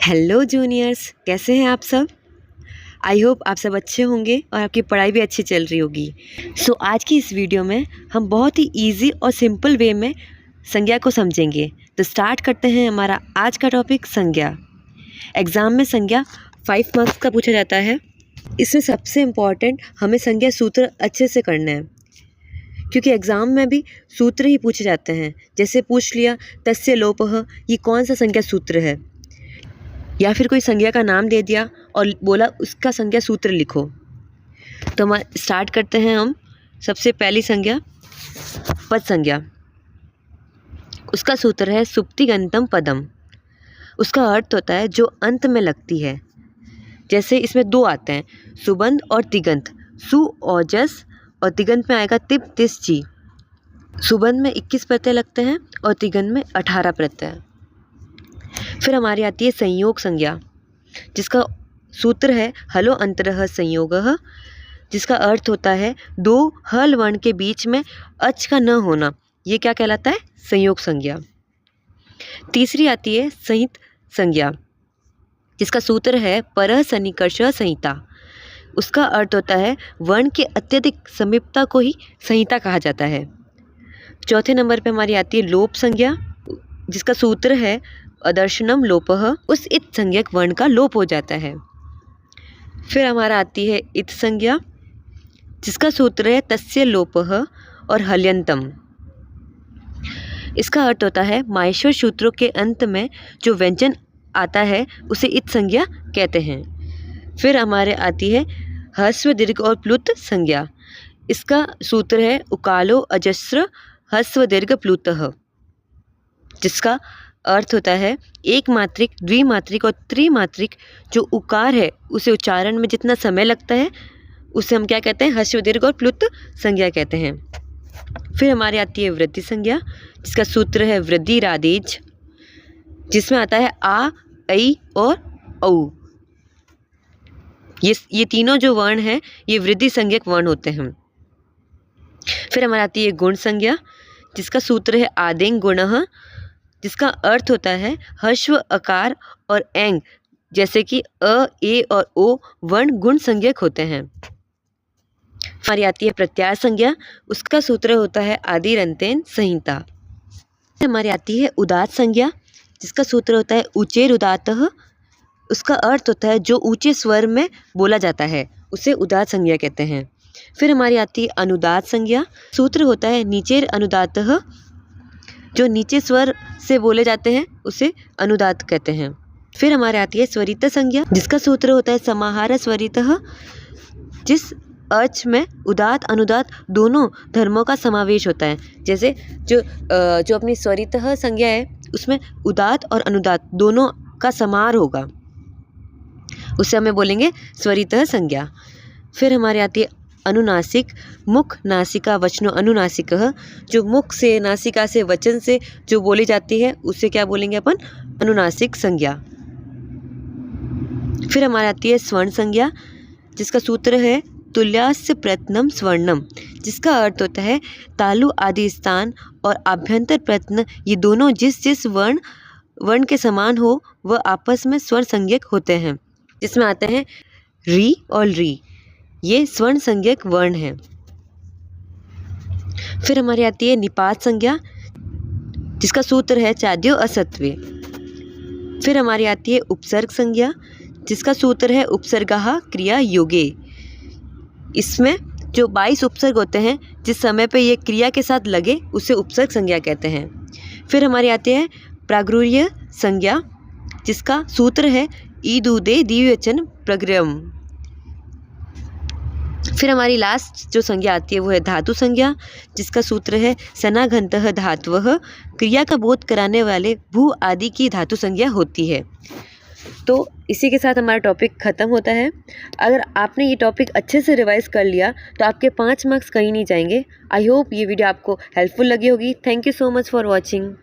Hello juniors, कैसे हैं आप सब। आई होप आप सब अच्छे होंगे और आपकी पढ़ाई भी अच्छी चल रही होगी। आज की इस वीडियो में हम बहुत ही इजी और सिंपल वे में संज्ञा को समझेंगे। तो स्टार्ट करते हैं हमारा आज का टॉपिक संज्ञा। एग्ज़ाम में संज्ञा 5 मार्क्स का पूछा जाता है। इसमें सबसे इम्पॉर्टेंट हमें संज्ञा सूत्र अच्छे से करना है, क्योंकि एग्ज़ाम में भी सूत्र ही पूछे जाते हैं। जैसे पूछ लिया तस्य लोपः, ये कौन सा संज्ञा सूत्र है, या फिर कोई संज्ञा का नाम दे दिया और बोला उसका संज्ञा सूत्र लिखो। तो हम स्टार्ट करते हैं। हम सबसे पहली संज्ञा पद संज्ञा, उसका सूत्र है सुप्तिगंतम पदम। उसका अर्थ होता है जो अंत में लगती है। जैसे इसमें दो आते हैं, सुबंध और तिगंत। सु ओजस और तिगंत में आएगा तिप तिस जी। सुबंध में 21 प्रत्यय लगते हैं और तिगंत में 18 प्रत्यय। फिर हमारी आती है संयोग संज्ञा, जिसका सूत्र है हलो अंतरः संयोगः, जिसका अर्थ होता है दो हल वर्ण के बीच में अच का न होना। ये क्या कहलाता है? संयोग संज्ञा। तीसरी आती है संहित संज्ञा, जिसका सूत्र है परः सन्निकर्ष संहिता। उसका अर्थ होता है वर्ण के अत्यधिक समीपता को ही संहिता कहा जाता है। चौथे नंबर पे हमारी आती है लोप संज्ञा, जिसका सूत्र है अदर्शनम लोपः। उस इत संज्ञक वर्ण का लोप हो जाता है। फिर हमारा आती है इत संज्ञा, जिसका सूत्र है तस्य लोपः और हल्यंतम। इसका अर्थ होता है माहेश्वर सूत्रों के अंत में जो व्यंजन आता है उसे इत संज्ञा कहते हैं। फिर हमारे आती है ह्रस्व दीर्घ और प्लुत संज्ञा। इसका सूत्र है उकालो अजस्र ह्रस्व दीर्घ प्लुतः, जिसका अर्थ होता है एक मात्रिक, द्विमात्रिक और त्रिमात्रिक जो उकार है उसे उच्चारण में जितना समय लगता है उसे हम क्या कहते हैं? ह्रस्व दीर्घ और प्लुत संज्ञा कहते हैं। फिर हमारी आती है वृद्धि संज्ञा, जिसका सूत्र है वृद्धि रादेज, जिसमें आता है आ, ऐ और औ। ये तीनों जो वर्ण हैं ये वृद्धि संज्ञक वर्ण होते हैं। फिर हमारी आती है गुण संज्ञा, जिसका सूत्र है आदेंग गुणः, जिसका अर्थ होता है ह्रस्व अकार और एंग, जैसे कि अ, ए और ओ वर्ण गुण संज्ञक होते हैं। हमारी आती है प्रत्यार संज्ञा, उसका सूत्र होता है आदिरंतेन संहिता। हमारी आती है उदात्त संज्ञा, जिसका सूत्र होता है उचेर उदात्तः। उसका अर्थ होता है जो ऊंचे स्वर में बोला जाता है उसे उदात्त संज्ञा कहते हैं। फिर हमारी आती है अनुदात्त संज्ञा, सूत्र होता है नीचेर अनुदात्तः। जो नीचे स्वर से बोले जाते हैं उसे अनुदात्त कहते हैं। फिर हमारे आती है स्वरित संज्ञा, जिसका सूत्र होता है समाहार स्वरितः। जिस अच में उदात्त अनुदात्त दोनों धर्मों का समावेश होता है। जैसे जो अपनी स्वरितः संज्ञा है उसमें उदात्त और अनुदात्त दोनों का समाहार होगा, उसे हमें बोलेंगे स्वरितः संज्ञा। फिर हमारे आती है अनुनासिक, मुख नासिका वचनो अनुनासिकः। जो मुख से, नासिका से, वचन से जो बोली जाती है उसे क्या बोलेंगे अपन? अनुनासिक संज्ञा। फिर हमारी आती है स्वर्ण संज्ञा, जिसका सूत्र है तुल्यास्य प्रयत्नम स्वर्णम, जिसका अर्थ होता है तालु आदि स्थान और आभ्यंतर प्रयत्न ये दोनों जिस वर्ण के समान हो वह आपस में स्वर्ण संज्ञक होते हैं। जिसमें आते हैं री और री, ये स्वर्ण संज्ञक वर्ण है। फिर हमारी आती है निपात संज्ञा, जिसका सूत्र है चाद्यो असत्वे। फिर हमारी आती है उपसर्ग संज्ञा, जिसका सूत्र है उपसर्गः क्रिया योगे। इसमें जो 22 उपसर्ग होते हैं जिस समय पे ये क्रिया के साथ लगे उसे उपसर्ग संज्ञा कहते हैं। फिर हमारी आती है प्रागुर्य संज्ञा, जिसका सूत्र है ईदुदे द्विवचन प्रग्रम। फिर हमारी लास्ट जो संज्ञा आती है वो है धातु संज्ञा, जिसका सूत्र है सनाघंतः धातवः। क्रिया का बोध कराने वाले भू आदि की धातु संज्ञा होती है। तो इसी के साथ हमारा टॉपिक ख़त्म होता है। अगर आपने ये टॉपिक अच्छे से रिवाइज कर लिया तो आपके 5 मार्क्स कहीं नहीं जाएंगे। आई होप ये वीडियो आपको हेल्पफुल लगी होगी। Thank you so much for watching.